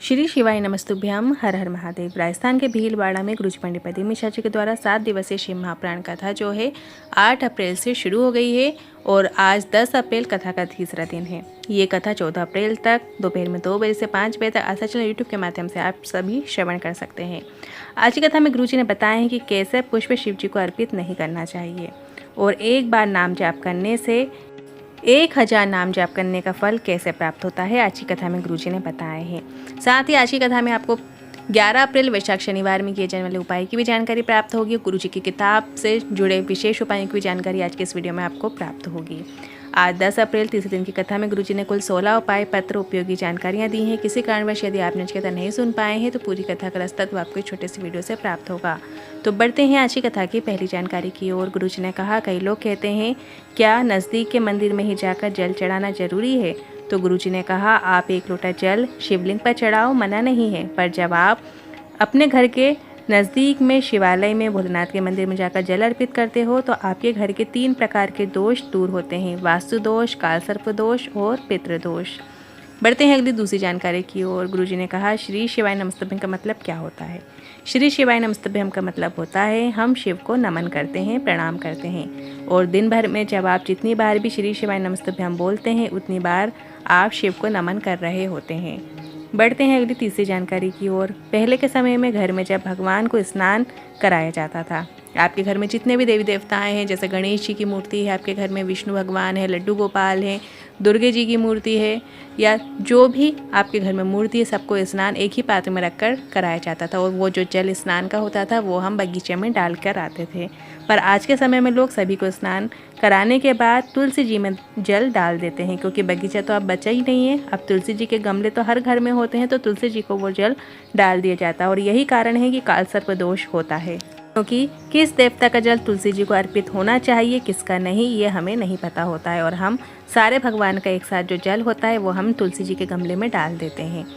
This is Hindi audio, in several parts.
श्री शिवाय नमस्तुभ्यम। हर हर महादेव। राजस्थान के भीलवाड़ा में गुरुजी पंडित प्रदीप मिश्रा जी के द्वारा 7 दिवसीय शिव महापुराण कथा जो है 8 अप्रैल से शुरू हो गई है और आज 10 अप्रैल कथा का तीसरा दिन है। ये कथा 14 अप्रैल तक दोपहर में 2 बजे से 5 बजे तक आस्था चैनल यूट्यूब के माध्यम से आप सभी श्रवण कर सकते हैं। आज की कथा में गुरुजी ने बताया है कि कैसे पुष्प शिव जी को अर्पित नहीं करना चाहिए और एक बार नाम जाप करने से 1000 नाम जाप करने का फल कैसे प्राप्त होता है, आज की कथा में गुरुजी ने बताया है। साथ ही आज की कथा में आपको 11 अप्रैल वैशाख शनिवार में किए जाने वाले उपाय की भी जानकारी प्राप्त होगी। गुरुजी की किताब से जुड़े विशेष उपायों की भी जानकारी आज के इस वीडियो में आपको प्राप्त होगी। आज 10 अप्रैल तीसरे दिन की कथा में गुरुजी ने कुल 16 उपाय पत्र उपयोगी जानकारियां दी हैं। किसी कारणवश यदि आपने आज की कथा नहीं सुन पाए हैं तो पूरी कथा का रसतत्व आपको एक छोटे से वीडियो से प्राप्त होगा। तो बढ़ते हैं आज की कथा की पहली जानकारी की ओर। गुरुजी ने कहा, कई लोग कहते हैं क्या नज़दीक के मंदिर में ही जाकर जल चढ़ाना जरूरी है? तो गुरुजी ने कहा, आप 1 लोटा जल शिवलिंग पर चढ़ाओ, मना नहीं है, पर जब आप अपने घर के नज़दीक में शिवालय में भोलेनाथ के मंदिर में जाकर जल अर्पित करते हो तो आपके घर के 3 प्रकार के दोष दूर होते हैं, वास्तु दोष, काल सर्प दोष और पितृदोष। बढ़ते हैं अगली दूसरी जानकारी की ओर। गुरुजी ने कहा, श्री शिवाय नमस्तुभ्यम का मतलब क्या होता है? श्री शिवाय नमस्तुभ्यम का मतलब होता है हम शिव को नमन करते हैं, प्रणाम करते हैं और दिन भर में जब आप जितनी बार भी श्री शिवाय नमस्तुभ्यम बोलते हैं उतनी बार आप शिव को नमन कर रहे होते हैं। बढ़ते हैं अगली तीसरी जानकारी की ओर। पहले के समय में घर में जब भगवान को स्नान कराया जाता था, आपके घर में जितने भी देवी देवताएं हैं, जैसे गणेश जी की मूर्ति है, आपके घर में विष्णु भगवान है, लड्डू गोपाल है, दुर्गे जी की मूर्ति है, या जो भी आपके घर में मूर्ति है, सबको स्नान एक ही पात्र में रखकर कराया जाता था और वो जो जल स्नान का होता था वो हम बगीचे में डाल कर आते थे। पर आज के समय में लोग सभी को स्नान कराने के बाद तुलसी जी में जल डाल देते हैं, क्योंकि बगीचा तो अब बचा ही नहीं है। अब तुलसी जी के गमले तो हर घर में होते हैं, तो तुलसी जी को वो जल डाल दिया जाता है और यही कारण है कि काल सर्प दोष होता है, क्योंकि किस देवता का जल तुलसी जी को अर्पित होना चाहिए, किसका नहीं, ये हमें नहीं पता होता है और हम सारे भगवान का एक साथ जो जल होता है वो हम तुलसी जी के गमले में डाल देते हैं।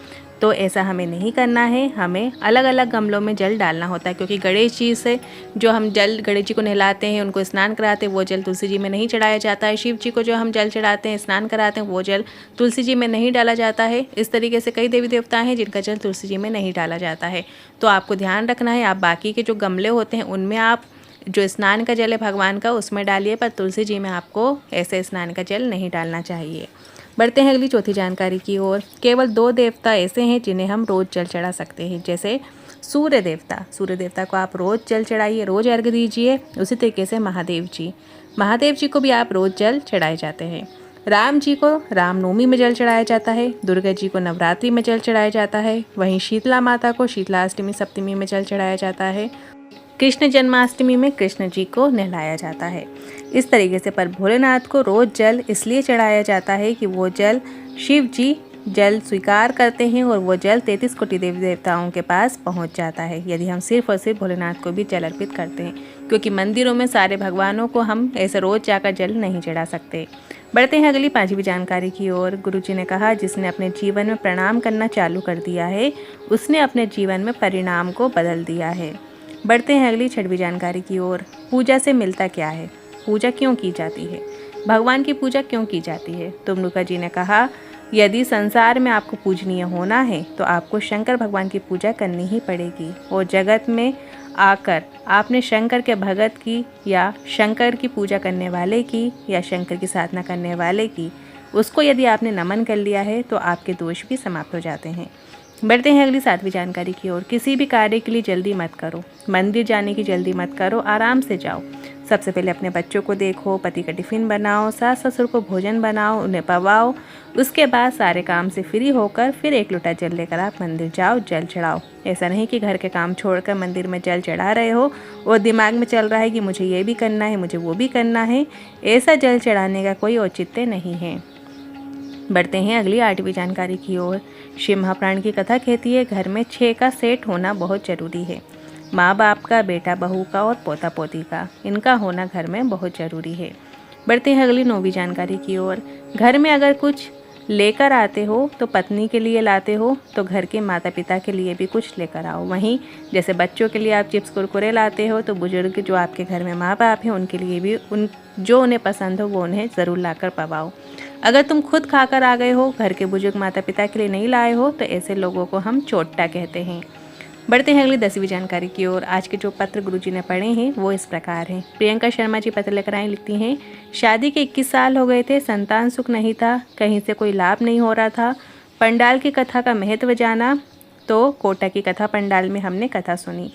तो ऐसा हमें नहीं करना है, हमें अलग अलग गमलों में जल डालना होता है, क्योंकि गणेश जी से जो हम जल गणेश जी को नहलाते हैं, उनको स्नान कराते हैं, वो जल तुलसी जी में नहीं चढ़ाया जाता है। शिव जी को जो हम जल चढ़ाते हैं, स्नान कराते हैं, वो जल तुलसी जी में नहीं डाला जाता है। इस तरीके से कई देवी देवता हैं जिनका जल तुलसी जी में नहीं डाला जाता है। तो आपको ध्यान रखना है, आप बाकी के जो गमले होते हैं उनमें आप जो स्नान का जल है भगवान का उसमें डालिए, पर तुलसी जी में आपको ऐसे स्नान का जल नहीं डालना चाहिए। बढ़ते हैं अगली चौथी जानकारी की ओर। केवल 2 देवता ऐसे हैं जिन्हें हम रोज़ जल चढ़ा सकते हैं, जैसे सूर्य देवता। सूर्य देवता को आप रोज़ जल चढ़ाइए, रोज़ अर्घ्य दीजिए। उसी तरीके से महादेव जी को भी आप रोज़ जल चढ़ाए जाते हैं। राम जी को रामनवमी में जल चढ़ाया जाता है, दुर्गा जी को नवरात्रि में जल चढ़ाया जाता है, वहीं शीतला माता को शीतलाष्टमी सप्तमी में जल चढ़ाया जाता है, कृष्ण जन्माष्टमी में कृष्ण जी को नहलाया जाता है। इस तरीके से पर भोलेनाथ को रोज़ जल इसलिए चढ़ाया जाता है कि वो जल शिव जी जल स्वीकार करते हैं और वो जल 33 कोटि देवी देवताओं के पास पहुंच जाता है यदि हम सिर्फ और सिर्फ भोलेनाथ को भी जल अर्पित करते हैं, क्योंकि मंदिरों में सारे भगवानों को हम ऐसे रोज़ जाकर जल नहीं चढ़ा सकते। बढ़ते हैं अगली 5वीं जानकारी की ओर। गुरुजी ने कहा, जिसने अपने जीवन में प्रणाम करना चालू कर दिया है उसने अपने जीवन में परिणाम को बदल दिया है। बढ़ते हैं अगली 6वीं जानकारी की ओर। पूजा से मिलता क्या है? पूजा क्यों की जाती है? भगवान की पूजा क्यों की जाती है? तो मनुका जी ने कहा, यदि संसार में आपको पूजनीय होना है तो आपको शंकर भगवान की पूजा करनी ही पड़ेगी और जगत में आकर आपने शंकर के भगत की या शंकर की पूजा करने वाले की या शंकर की साधना करने वाले की, उसको यदि आपने नमन कर लिया है तो आपके दोष भी समाप्त हो जाते हैं। बढ़ते हैं अगली 7वीं जानकारी की ओर। किसी भी कार्य के लिए जल्दी मत करो, मंदिर जाने की जल्दी मत करो, आराम से जाओ। सबसे पहले अपने बच्चों को देखो, पति का टिफ़िन बनाओ, सास ससुर को भोजन बनाओ, उन्हें पवाओ। उसके बाद सारे काम से फ्री होकर फिर 1 लोटा जल लेकर आप मंदिर जाओ, जल चढ़ाओ। ऐसा नहीं कि घर के काम छोड़कर मंदिर में जल चढ़ा रहे हो और दिमाग में चल रहा है कि मुझे ये भी करना है, मुझे वो भी करना है। ऐसा जल चढ़ाने का कोई औचित्य नहीं है। बढ़ते हैं अगली 8वीं जानकारी की ओर। शिव महापुराण की कथा कहती है, घर में 6 का सेट होना बहुत जरूरी है। माँ बाप का, बेटा बहू का और पोता पोती का, इनका होना घर में बहुत ज़रूरी है। बढ़ते हैं अगली 9वीं जानकारी की ओर। घर में अगर कुछ लेकर आते हो तो पत्नी के लिए लाते हो तो घर के माता पिता के लिए भी कुछ लेकर आओ। वहीं जैसे बच्चों के लिए आप चिप्स कुरकुरे लाते हो तो बुजुर्ग जो आपके घर में माँ बाप हैं उनके लिए भी जो उन्हें पसंद हो वो उन्हें ज़रूर लाकर पवाओ। अगर तुम खुद खाकर आ गए हो, घर के बुजुर्ग माता पिता के लिए नहीं लाए हो, तो ऐसे लोगों को हम चोट्टा कहते हैं। बढ़ते हैं अगली 10वीं जानकारी की ओर। आज के जो पत्र गुरुजी ने पढ़े हैं वो इस प्रकार हैं। प्रियंका शर्मा जी पत्र लेकर आई, लिखती हैं, शादी के 21 साल हो गए थे, संतान सुख नहीं था, कहीं से कोई लाभ नहीं हो रहा था। पंडाल की कथा का महत्व जाना तो कोटा की कथा पंडाल में हमने कथा सुनी।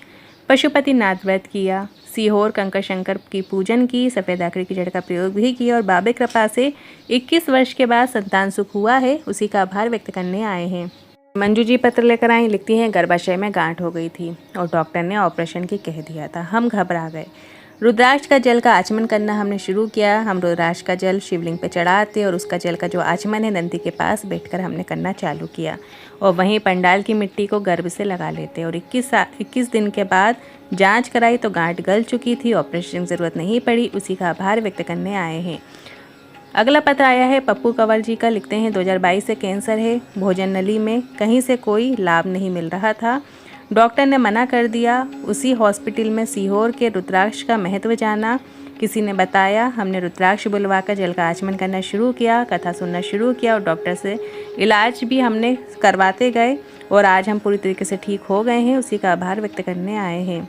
पशुपति नाथ व्रत किया, सीहोर कंकर शंकर की पूजन की, सफ़ेद आखिरी की जड़ का प्रयोग भी किया और बाबे कृपा से 21 वर्ष के बाद संतान सुख हुआ है, उसी का आभार व्यक्त करने आए हैं। मंजू जी पत्र लेकर आई, लिखती हैं, गर्भाशय में गांठ हो गई थी और डॉक्टर ने ऑपरेशन की कह दिया था। हम घबरा गए। रुद्राक्ष का जल का आचमन करना हमने शुरू किया। हम रुद्राक्ष का जल शिवलिंग पे चढ़ाते और उसका जल का जो आचमन है नंदी के पास बैठकर हमने करना चालू किया और वहीं पंडाल की मिट्टी को गर्भ से लगा लेते और 21 दिन के बाद जांच कराई तो गांठ गल चुकी थी, ऑपरेशन की ज़रूरत नहीं पड़ी, उसी का आभार व्यक्त करने आए हैं। अगला पत्र आया है पप्पू कंवर जी का, लिखते हैं, 2022 से कैंसर है, भोजन नली में कहीं से कोई लाभ नहीं मिल रहा था, डॉक्टर ने मना कर दिया। उसी हॉस्पिटल में सीहोर के रुद्राक्ष का महत्व जाना, किसी ने बताया, हमने रुद्राक्ष बुलवाकर जल का आचमन करना शुरू किया, कथा सुनना शुरू किया और डॉक्टर से इलाज भी हमने करवाते गए और आज हम पूरी तरीके से ठीक हो गए हैं, उसी का आभार व्यक्त करने आए हैं।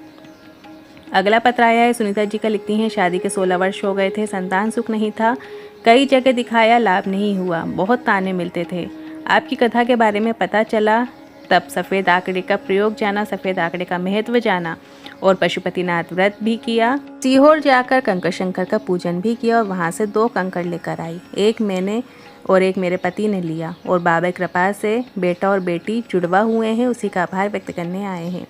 अगला पत्र आया है सुनीता जी का, लिखती हैं, शादी के 16 वर्ष हो गए थे, संतान सुख नहीं था, कई जगह दिखाया, लाभ नहीं हुआ, बहुत ताने मिलते थे। आपकी कथा के बारे में पता चला, तब सफ़ेद आंकड़े का प्रयोग जाना, सफ़ेद आंकड़े का महत्व जाना और पशुपतिनाथ व्रत भी किया। सीहोर जाकर कंकर शंकर का पूजन भी किया और वहाँ से 2 कंकड़ लेकर आई, एक मैंने और एक मेरे पति ने लिया और बाबा कृपा से बेटा और बेटी जुड़वा हुए हैं, उसी का आभार व्यक्त करने आए हैं।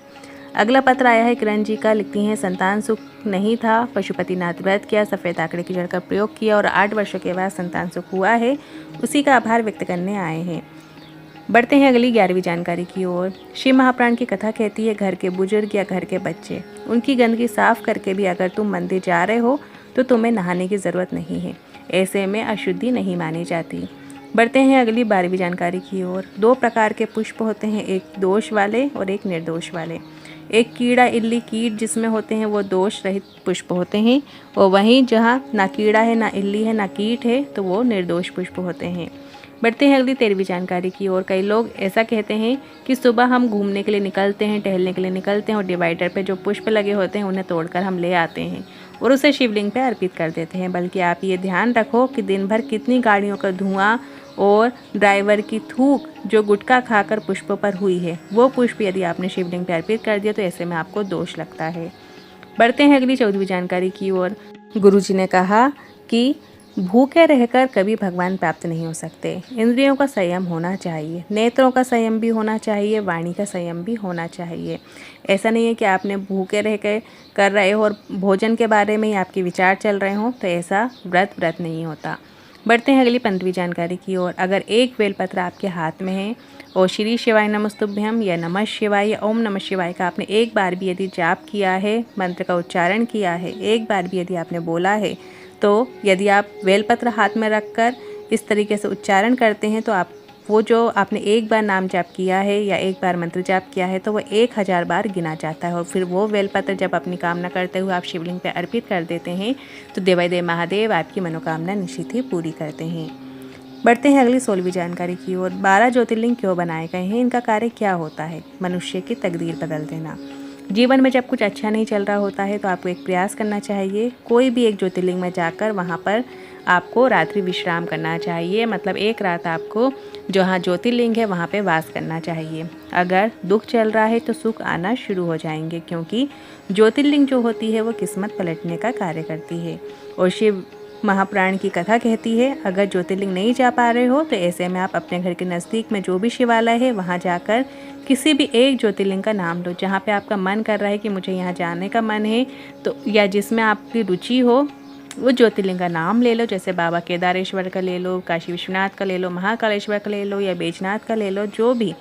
अगला पत्र आया है किरण जी का, लिखती हैं, संतान सुख नहीं था, पशुपतिनाथ व्रत किया, सफ़ेद आंकड़े की जड़ का प्रयोग किया और 8 वर्षों के बाद संतान सुख हुआ है, उसी का आभार व्यक्त करने आए हैं। बढ़ते हैं अगली 11वीं जानकारी की ओर। शिव महापुराण की कथा कहती है, घर के बुजुर्ग या घर के बच्चे, उनकी गंदगी साफ करके भी अगर तुम मंदिर जा रहे हो तो तुम्हें नहाने की ज़रूरत नहीं है, ऐसे में अशुद्धि नहीं मानी जाती। बढ़ते हैं अगली 12वीं जानकारी की ओर। 2 प्रकार के पुष्प होते हैं, एक दोष वाले और एक निर्दोष वाले। एक कीड़ा इल्ली कीट जिसमें होते हैं वो दोष रहित पुष्प होते हैं और वहीं जहाँ ना कीड़ा है, ना इल्ली है, ना कीट है, तो वो निर्दोष पुष्प होते हैं। बढ़ते हैं अगली 13वीं जानकारी की ओर। कई लोग ऐसा कहते हैं कि सुबह हम घूमने के लिए निकलते हैं, टहलने के लिए निकलते हैं और डिवाइडर पे जो पुष्प लगे होते हैं उन्हें तोड़कर हम ले आते हैं और उसे शिवलिंग पे अर्पित कर देते हैं। बल्कि आप ये ध्यान रखो कि दिन भर कितनी गाड़ियों का धुआं और ड्राइवर की थूक जो गुटखा खाकर पुष्पों पर हुई है, वो पुष्प यदि आपने शिवलिंग पे अर्पित कर दिया तो ऐसे में आपको दोष लगता है। बढ़ते हैं अगली 14वीं जानकारी की ओर। गुरुजी ने कहा कि भूखे रहकर कभी भगवान प्राप्त नहीं हो सकते। इंद्रियों का संयम होना चाहिए, नेत्रों का संयम भी होना चाहिए, वाणी का संयम भी होना चाहिए। ऐसा नहीं है कि आपने भूखे रह कर रहे हो और भोजन के बारे में ही आपके विचार चल रहे हों, तो ऐसा व्रत नहीं होता। बढ़ते हैं अगली 15वीं जानकारी की ओर। अगर एक बेलपत्र आपके हाथ में है और श्री शिवाय नमस्तुभ्यम या नमः शिवाय या ओम नमः शिवाय का आपने एक बार भी यदि जाप किया है, मंत्र का उच्चारण किया है, एक बार भी यदि आपने बोला है, तो यदि आप बेलपत्र हाथ में रखकर इस तरीके से उच्चारण करते हैं तो आप वो जो आपने एक बार नाम जाप किया है या एक बार मंत्र जाप किया है तो वो 1000 बार गिना जाता है और फिर वो बेलपत्र जब अपनी कामना करते हुए आप शिवलिंग पर अर्पित कर देते हैं तो देवादेव महादेव आपकी मनोकामना निश्चित ही पूरी करते हैं। बढ़ते हैं अगली 16वीं जानकारी की ओर। 12 ज्योतिर्लिंग क्यों बनाए गए हैं, इनका कार्य क्या होता है? मनुष्य की तकदीर बदल देना। जीवन में जब कुछ अच्छा नहीं चल रहा होता है तो आपको एक प्रयास करना चाहिए, कोई भी एक ज्योतिर्लिंग में जाकर वहाँ पर आपको रात्रि विश्राम करना चाहिए, मतलब एक रात आपको जहाँ ज्योतिर्लिंग है वहाँ पे वास करना चाहिए। अगर दुख चल रहा है तो सुख आना शुरू हो जाएंगे, क्योंकि ज्योतिर्लिंग जो होती है वो किस्मत पलटने का कार्य करती है। और शिव महापुराण की कथा कहती है, अगर ज्योतिर्लिंग नहीं जा पा रहे हो तो ऐसे में आप अपने घर के नज़दीक में जो भी शिवालय है वहाँ जाकर किसी भी एक ज्योतिर्लिंग का नाम लो, जहाँ पे आपका मन कर रहा है कि मुझे यहाँ जाने का मन है, तो या जिसमें आपकी रुचि हो वो ज्योतिर्लिंग का नाम ले लो। जैसे बाबा केदारेश्वर का ले लो, काशी विश्वनाथ का ले लो, महाकालेश्वर का ले लो या बैजनाथ का ले लो, जो भी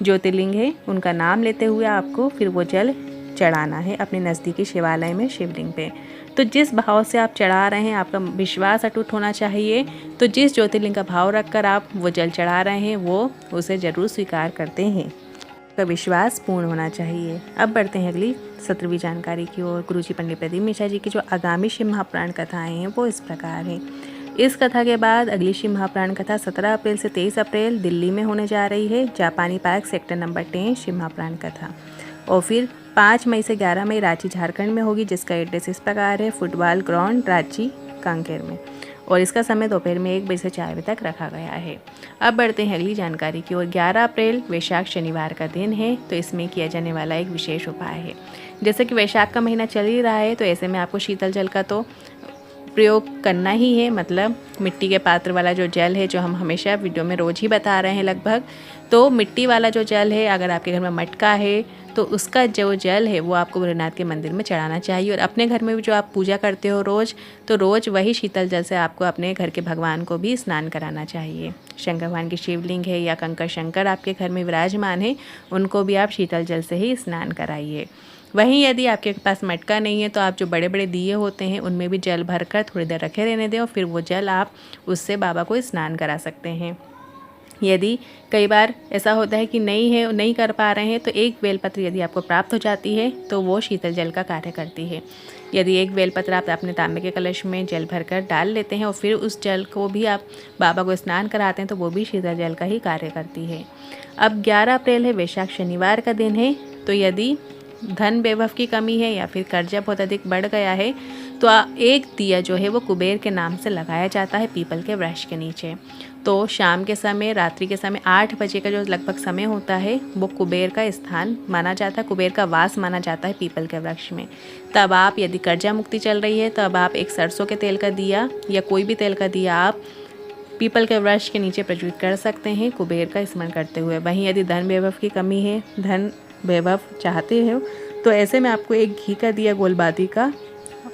ज्योतिर्लिंग है उनका नाम लेते हुए आपको फिर वो जल चढ़ाना है अपने नज़दीकी शिवालय में शिवलिंग पे। तो जिस भाव से आप चढ़ा रहे हैं आपका विश्वास अटूट होना चाहिए, तो जिस ज्योतिर्लिंग का भाव रखकर आप वो जल चढ़ा रहे हैं वो उसे ज़रूर स्वीकार करते हैं, का विश्वास पूर्ण होना चाहिए। अब बढ़ते हैं अगली 17वीं जानकारी की ओर। गुरुजी पंडित प्रदीप मिश्रा जी की जो आगामी शिव महापुराण कथाएं हैं वो इस प्रकार हैं। इस कथा के बाद अगली शिव महाप्राण कथा 17 अप्रैल से 23 अप्रैल दिल्ली में होने जा रही है, जापानी पार्क सेक्टर नंबर 10 शिव महाप्राण कथा। और फिर 5 मई से 11 मई रांची झारखंड में होगी, जिसका एड्रेस इस प्रकार है, फुटबॉल ग्राउंड रांची कांकेर में, और इसका समय दोपहर में 1 बजे से 4 बजे तक रखा गया है। अब बढ़ते हैं अगली जानकारी की ओर। 11 अप्रैल वैशाख शनिवार का दिन है, तो इसमें किया जाने वाला एक विशेष उपाय है। जैसे कि वैशाख का महीना चल ही रहा है, तो ऐसे में आपको शीतल जल का तो प्रयोग करना ही है, मतलब मिट्टी के पात्र वाला जो जल है, जो हम हमेशा वीडियो में रोज़ ही बता रहे हैं लगभग, तो मिट्टी वाला जो जल है, अगर आपके घर में मटका है तो उसका जो जल है वो आपको भोलेनाथ के मंदिर में चढ़ाना चाहिए। और अपने घर में भी जो आप पूजा करते हो रोज़, तो रोज़ वही शीतल जल से आपको अपने घर के भगवान को भी स्नान कराना चाहिए। शंकर भगवान की शिवलिंग है या कंकर शंकर आपके घर में विराजमान है, उनको भी आप शीतल जल से ही स्नान कराइए। वहीं यदि आपके पास मटका नहीं है, तो आप जो बड़े बड़े दिए होते हैं उनमें भी जल भरकर थोड़ी देर रखे रहने दें, और फिर वो जल आप उससे बाबा को स्नान करा सकते हैं। यदि कई बार ऐसा होता है कि नहीं कर पा रहे हैं, तो एक बेलपत्र यदि आपको प्राप्त हो जाती है तो वो शीतल जल का कार्य करती है। यदि एक बेलपत्र आप अपने तांबे के कलश में जल भरकर डाल लेते हैं और फिर उस जल को भी आप बाबा को स्नान कराते हैं, तो वो भी शीतल जल का ही कार्य करती है। अब 11 अप्रैल है, वैशाख शनिवार का दिन है, तो यदि धन वैभव की कमी है या फिर कर्जा बहुत अधिक बढ़ गया है, तो एक दिया जो है वो कुबेर के नाम से लगाया जाता है पीपल के वृक्ष के नीचे। तो शाम के समय, रात्रि के समय 8 बजे का जो लगभग समय होता है, वो कुबेर का स्थान माना जाता है, कुबेर का वास माना जाता है पीपल के वृक्ष में। तब आप, यदि कर्जा मुक्ति चल रही है, तब आप एक सरसों के तेल का दिया या कोई भी तेल का दिया आप पीपल के वृक्ष के नीचे प्रज्वलित कर सकते हैं कुबेर का स्मरण करते हुए। वहीं यदि धन वैभव की कमी है, धन वैभव चाहते हो, तो ऐसे में आपको एक घी का दिया गोलबाती का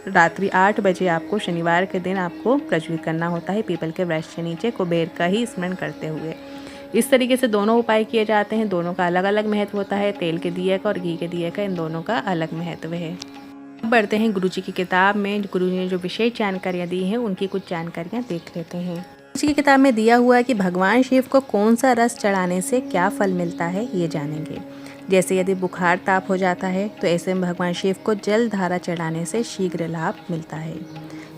रात्रि 8 बजे आपको शनिवार के दिन आपको प्रज्वलित करना होता है पीपल के वृक्ष के नीचे, कुबेर का ही स्मरण करते हुए। इस तरीके से दोनों उपाय किए जाते हैं, दोनों का अलग अलग महत्व होता है। तेल के दिए का और घी के दिए का, इन दोनों का अलग महत्व है। अब बढ़ते हैं गुरु जी की किताब में। गुरु जी ने जो विशेष जानकारियाँ दी हैं, उनकी कुछ जानकारियाँ देख लेते हैं। गुरु जी की किताब में दिया हुआ है कि भगवान शिव को कौन सा रस चढ़ाने से क्या फल मिलता है, ये जानेंगे। जैसे यदि बुखार ताप हो जाता है, तो ऐसे में भगवान शिव को जल धारा चढ़ाने से शीघ्र लाभ मिलता है।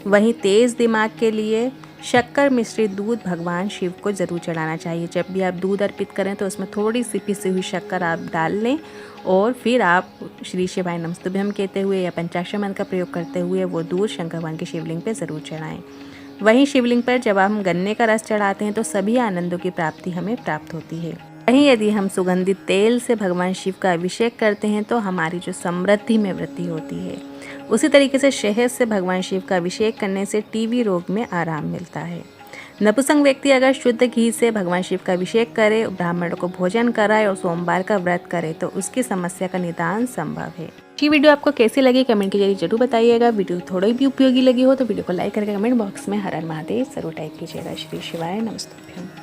वहीं तेज़ दिमाग के लिए शक्कर मिश्रित दूध भगवान शिव को ज़रूर चढ़ाना चाहिए। जब भी आप दूध अर्पित करें, तो उसमें थोड़ी सी पिसी हुई शक्कर आप डाल लें, और फिर आप श्री शिवाय नमस्तुभ्यम कहते हुए या पंचाक्षर मंत्र का प्रयोग करते हुए वो दूध शंकर भगवान की शिवलिंग पर ज़रूर चढ़ाएँ। वहीं शिवलिंग पर जब हम गन्ने का रस चढ़ाते हैं, तो सभी आनंदों की प्राप्ति हमें प्राप्त होती है। वहीं यदि हम सुगंधित तेल से भगवान शिव का अभिषेक करते हैं, तो हमारी जो समृद्धि में वृद्धि होती है। उसी तरीके से शहद से भगवान शिव का अभिषेक करने से टीबी रोग में आराम मिलता है। नपुंसक व्यक्ति अगर शुद्ध घी से भगवान शिव का अभिषेक करे, ब्राह्मण को भोजन कराए और सोमवार का व्रत करे, तो उसकी समस्या का निदान संभव है। ये वीडियो आपको कैसी लगी कमेंट के जरिए जरूर बताइएगा। वीडियो थोड़ी भी उपयोगी लगी हो तो वीडियो को लाइक करके कमेंट बॉक्स में हर हर महादेव जरूर टाइप कीजिएगा। श्री शिवाय नमस्तुभ्यम।